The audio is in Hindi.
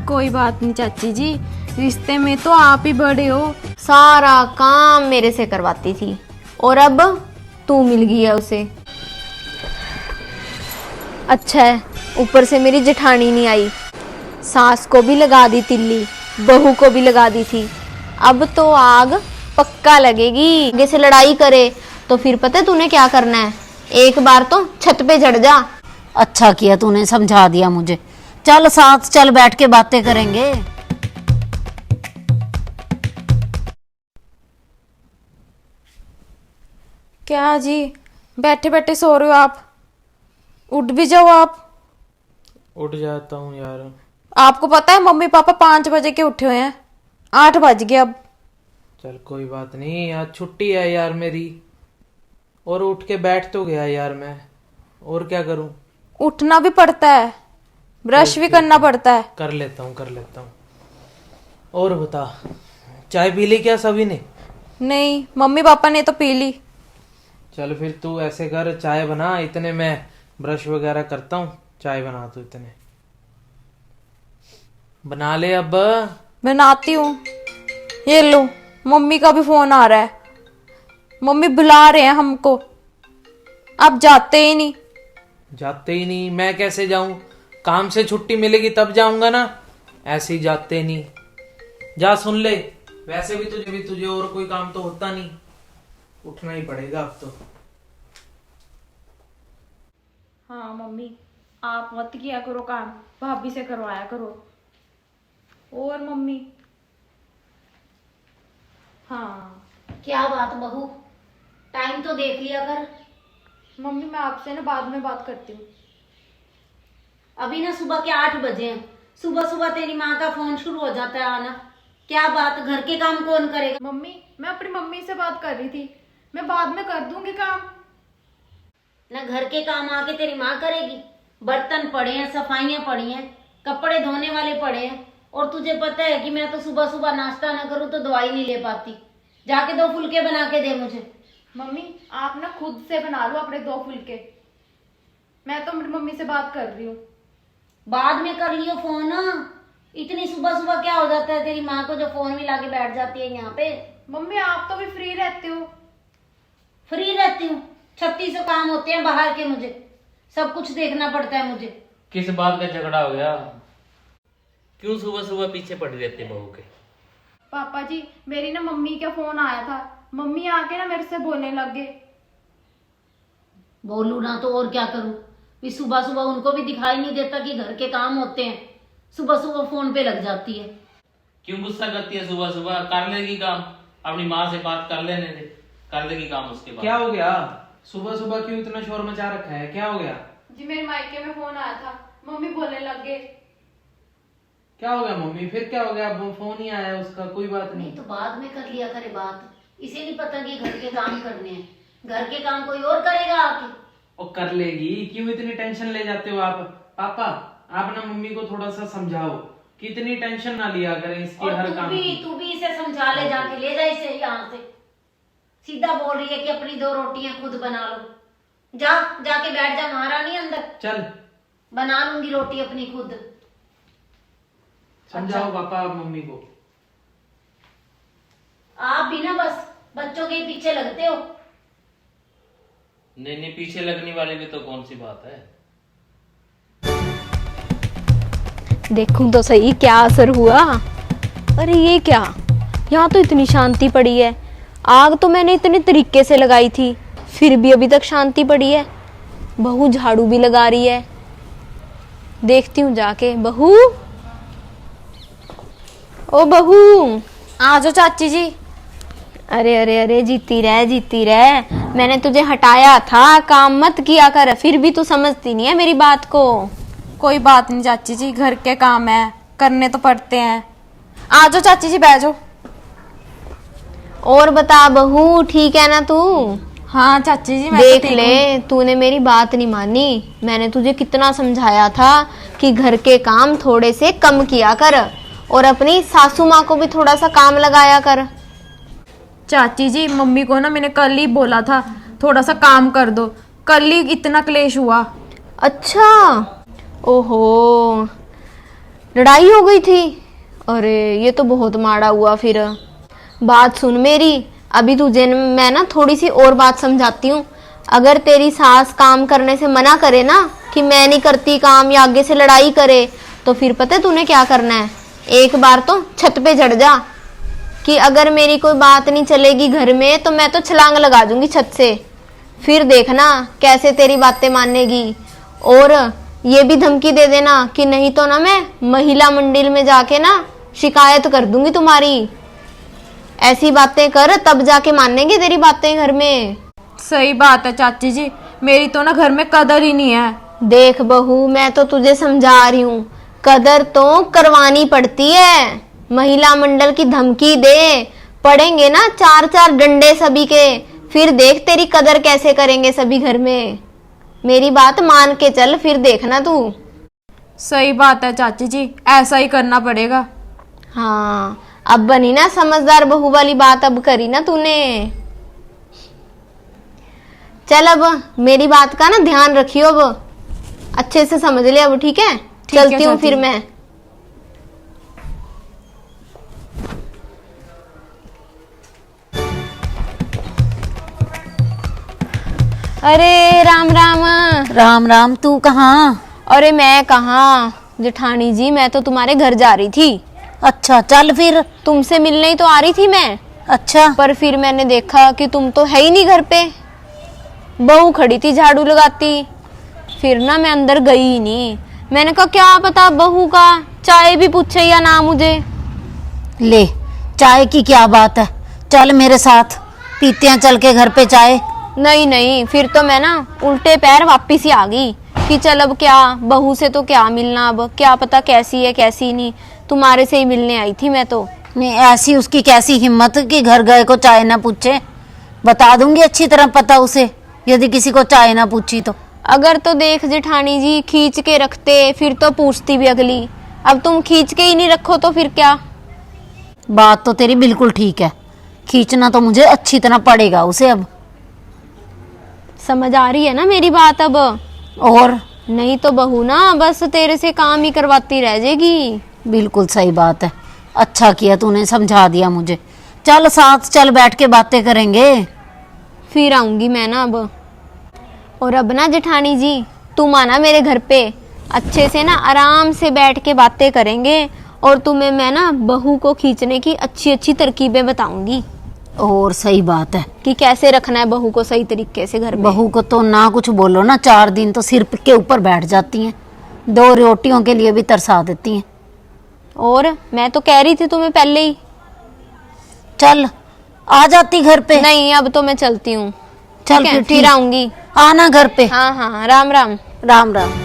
कोई बात नहीं चाची जी, रिश्ते में तो आप ही बड़े हो। सारा काम मेरे से करवाती थी और अब तू मिल गई है उसे। अच्छा है ऊपर से मेरी जेठानी नहीं आई, सास को भी लगा दी तिल्ली, बहू को भी लगा दी थी। अब तो आग पक्का लगेगी। आगे से लड़ाई करे तो फिर पता है तूने क्या करना है, एक बार तो छत पे चढ़ जा। अच्छा किया तूने समझा दिया मुझे। चल साथ चल बैठ के बातें करेंगे। क्या जी, बैठे बैठे सो रहे हो आप? उठ भी जाओ आप। उठ जाता हूँ यार। आपको पता है मम्मी पापा 5 बजे के उठे हुए हैं, 8 बज गए अब। चल कोई बात नहीं, आज छुट्टी है यार मेरी, और उठ के बैठ तो गया यार मैं, और क्या करूँ। उठना भी पड़ता है, ब्रश भी करना पड़ता है। कर लेता हूँ कर लेता हूँ। और बता, चाय पी ली क्या सभी ने? नहीं, मम्मी पापा ने तो पी ली। चल फिर तू ऐसे कर, चाय बना, इतने मैं ब्रश वगैरह करता हूँ। चाय बना तू, इतने बना ले अब। बनाती हूँ। ये लो, मम्मी का भी फोन आ रहा है, मम्मी बुला रहे हैं हमको। आप जाते ही नहीं। जाते ही नहीं? मैं कैसे जाऊं? काम से छुट्टी मिलेगी तब जाऊंगा ना, ऐसे ही जाते नहीं। जा सुन ले, वैसे भी तुझे और कोई काम तो होता नहीं, उठना ही पड़ेगा अब तो। हाँ मम्मी, आप मत किया करो काम, भाभी से करवाया करो। और मम्मी, हाँ क्या बात बहू, टाइम तो देख लिया कर। मम्मी, मैं आपसे ना बाद में बात करती हूँ। अभी ना सुबह के 8 बजे हैं। सुबह सुबह तेरी माँ का फोन शुरू हो जाता है आना। क्या बात, घर के काम कौन करेगा? मम्मी, मैं अपनी मम्मी से बात कर रही थी, मैं बाद में कर दूंगी काम। ना घर के काम आके तेरी माँ करेगी। बर्तन पड़े हैं, सफाइयाँ पड़ी हैं, कपड़े धोने वाले पड़े हैं, और तुझे पता है कि मैं तो सुबह सुबह नाश्ता ना करूँ तो दवाई नहीं ले पाती। जाके 2 फुलके बना के दे मुझे। मम्मी, आप ना खुद से बना लो अपने 2 फुलके, मैं तो मेरी मम्मी से बात कर रही हूँ। बाद में कर लियो फोन। इतनी सुबह सुबह क्या हो जाता है तेरी माँ को जो फोन मिला के बैठ जाती है यहाँ पे? मम्मी, आप तो भी फ्री रहते हो। फ्री रहती हूँ? 36 काम होते हैं बाहर के, मुझे सब कुछ देखना पड़ता है मुझे। किस बात का झगड़ा हो गया? क्यों सुबह सुबह पीछे पड़ी रहती बहू के? पापा जी, मेरी ना मम्मी का फोन आया था, मम्मी आके ना मेरे से बोलने लग गए। बोलू ना तो और क्या करूँ? भी सुबह सुबह उनको भी दिखाई नहीं देता कि घर के काम होते हैं, सुबह सुबह फोन पे लग जाती है। क्यों गुस्सा करती है सुबह सुबह? कर लेगी काम, अपनी माँ से बात कर लेने दे, कर लेगी काम उसके बाद। क्या हो गया? सुबह सुबह क्यों इतना शोर मचा रखा है? क्या हो गया? जी, मेरे मायके में फोन आया था, मम्मी बोलने लग गए। क्या हो गया मम्मी? फिर क्या हो गया? अब फोन ही आया उसका, कोई बात नहीं। नहीं तो बाद में कर लिया करे बात, इसे नहीं पता कि घर के काम करने हैं। घर के काम कोई और करेगा आके। और कर लेगी, क्यों इतनी टेंशन ले जाते हो आप? पापा, आप ना मम्मी को थोड़ा सा समझाओ कि इतनी टेंशन ना लिया करें इसकी और हर काम की। तू भी इसे समझा ले, जाके ले जा इसे यहाँ से। सीधा बोल रही है कि अपनी 2 रोटियां खुद बना लो। जाके बैठ जा महारानी अंदर। चल बना लूंगी रोटी अपनी खुद। समझाओ पापा मम्मी को। आप भी ना बस बच्चों के पीछे लगते हो। नहीं नहीं, पीछे लगने वाली भी तो कौन सी बात है। देखूं तो सही क्या असर हुआ। अरे ये क्या, यहाँ तो इतनी शांति पड़ी है। आग तो मैंने इतने तरीके से लगाई थी, फिर भी अभी तक शांति पड़ी है। बहू झाड़ू भी लगा रही है, देखती हूँ जाके। बहू, ओ बहू, आ जाओ चाची जी। अरे अरे अरे, जीती रह जीती रह। मैंने तुझे हटाया था, काम मत किया कर, फिर भी तू समझती नहीं है मेरी बात को। कोई बात नहीं चाची जी, घर के काम है, करने तो पड़ते हैं। आ जाओ चाची जी, बैठ जाओ। और बता बहू, ठीक है ना तू? हाँ चाची जी, मैं देख तो ठीक ले, हूँ। तूने मेरी बात नहीं मानी। मैंने तुझे कितना समझाया था कि घर के काम थोड़े से कम किया कर और अपनी सासू माँ को भी थोड़ा सा काम लगाया कर। चाची जी, मम्मी को ना मैंने कल ही बोला था थोड़ा सा काम कर दो, कल ही इतना क्लेश हुआ। अच्छा, ओहो, लड़ाई हो गई थी? अरे ये तो बहुत माड़ा हुआ फिर। बात सुन मेरी, अभी तुझे मैं ना थोड़ी सी और बात समझाती हूँ। अगर तेरी सास काम करने से मना करे ना कि मैं नहीं करती काम या आगे से लड़ाई करे, तो फिर पता है तूने क्या करना है? एक बार तो छत पे चढ़ जा कि अगर मेरी कोई बात नहीं चलेगी घर में तो मैं तो छलांग लगा दूंगी छत से। फिर देखना कैसे तेरी बातें मानेगी। और ये भी धमकी दे देना कि नहीं तो ना मैं महिला मंडल में जाके ना शिकायत कर दूंगी तुम्हारी। ऐसी बातें कर तब जाके मानेंगे तेरी बातें घर में। सही बात है चाची जी, मेरी तो ना घर में कदर ही नहीं है। देख बहू, मैं तो तुझे समझा रही हूँ, कदर तो करवानी पड़ती है। महिला मंडल की धमकी दे, पड़ेंगे ना 4-4 डंडे सभी के, फिर देख तेरी कदर कैसे करेंगे सभी घर में। मेरी बात मान के चल, फिर देखना तू। सही बात है चाची जी, ऐसा ही करना पड़ेगा। हाँ, अब बनी ना समझदार बहू वाली बात, अब करी ना तूने। चल अब मेरी बात का ना ध्यान रखियो, अब अच्छे से समझ ले अब, ठीक है? चलती हूँ फिर मैं। अरे राम राम। राम राम। तू कहाँ? अरे मैं कहाँ जेठानी जी, मैं तो तुम्हारे घर जा रही थी। अच्छा, चल फिर। तुमसे मिलने ही तो आ रही थी मैं। अच्छा, पर फिर मैंने देखा कि तुम तो है ही नहीं घर पे। बहू खड़ी थी झाड़ू लगाती। फिर ना मैं अंदर गई ही नहीं। मैंने कहा क्या पता बहू का चाय भी पूछे या ना मुझे। ले, चाय की क्या बात है, चल मेरे साथ, पीते हैं चल के घर पे चाय। नहीं नहीं, फिर तो मैं ना उल्टे पैर वापिस ही आ गई कि चल अब क्या, बहू से तो क्या मिलना, अब क्या पता कैसी है कैसी नहीं। तुम्हारे से ही मिलने आई थी मैं तो। नहीं, ऐसी उसकी कैसी हिम्मत कि घर गए को चाय ना पूछे। बता दूंगी अच्छी तरह पता उसे, यदि किसी को चाय ना पूछी तो। अगर तो देख जेठानी जी, खींच के रखते फिर तो पूछती भी अगली। अब तुम खींच के ही नहीं रखो तो फिर क्या। बात तो तेरी बिल्कुल ठीक है, खींचना तो मुझे अच्छी तरह पड़ेगा उसे अब। समझ आ रही है ना मेरी बात अब? और नहीं तो बहू ना बस तेरे से काम ही करवाती रह जाएगी। बिल्कुल सही बात है, अच्छा किया तूने समझा दिया मुझे। चल साथ चल, बैठ के बातें करेंगे। फिर आऊंगी मैं ना अब। और अब ना जेठानी जी, तुम आना मेरे घर पे, अच्छे से ना आराम से बैठ के बातें करेंगे। और तुम्हें मैं ना बहू को खींचने की अच्छी अच्छी तरकीबें बताऊंगी। और सही बात है कि कैसे रखना है बहू को सही तरीके से घर में। बहू को तो ना कुछ बोलो ना, 4 दिन तो सिर के ऊपर बैठ जाती हैं, 2 रोटियों के लिए भी तरसा देती हैं। और मैं तो कह रही थी तुम्हें पहले ही। चल आ जाती घर पे। नहीं, अब तो मैं चलती हूँ। चल ठीक है, फिर फिर आऊंगी। आना घर पे। हाँ हाँ, राम राम। राम राम।